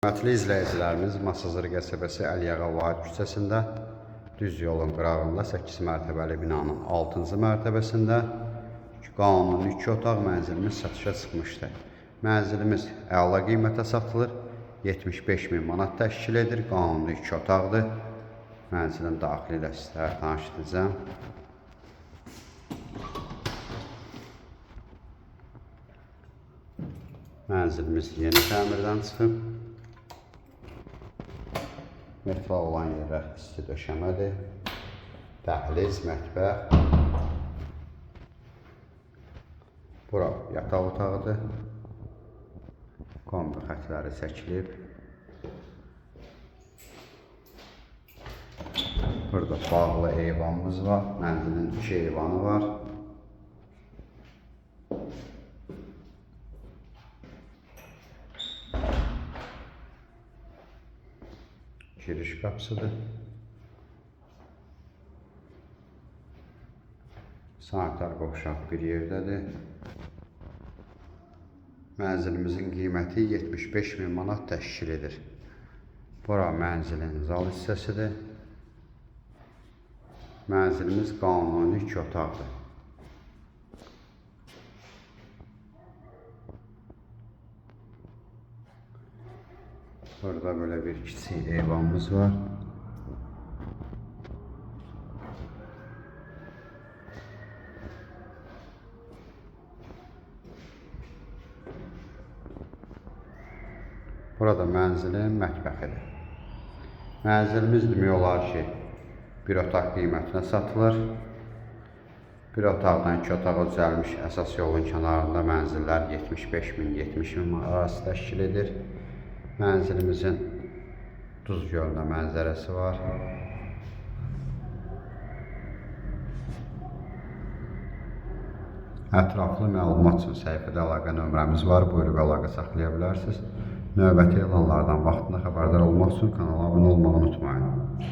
Hörmətli izləyicilərimiz, Masazır qəsəbəsi Əliyağa Vahid küçəsində düz yolun qırağında 8 mərtəbəli binanın 6-cı mərtəbəsində qanuni 2 otaq mənzilimiz satışa çıxmışdır. Mənzilimiz əla qiymətə satılır, 75.000 manat təşkil edir, qanuni 2 otaqdır. Mənzilin daxili ilə sizlərə tanışdıracağım. Mənzilimiz yeni təmirdən çıxıb. Mətbəx olan yerlər isti döşəmədir. Dəhliz, mətbəx. Bura yataq otağıdır. Kombi xətləri çəkilib. Burada bağlı eyvanımız var. Mənzilin 2 eyvanı var. Giriş qapısıdır. Sanitar qovşaq bir yerdədir. Mənzilimizin qiyməti 75.000 manat təşkil edir. Bura mənzilin zal hissəsidir. Mənzilimiz qanuni 2 otaqdır. Burada böyle bir kiçik eyvanımız var. Burada mənzilin mətbəxidir. Mənzilimiz demək olar ki, bir otaq qiymətinə satılır. Bir otaqdan 2 otağa düzəlmiş əsas yolun kənarında mənzillər 75.000, 70.000 manat arası təşkil edir. Mənzilimizin Duz gölünə mənzərəsi var. Ətraflı məlumat üçün səhifədə əlaqə nömrəmiz var. Buyurub əlaqə saxlaya bilərsiniz. Növbəti elanlardan vaxtında xəbərdar olmaq üçün kanala abunə olmağı unutmayın.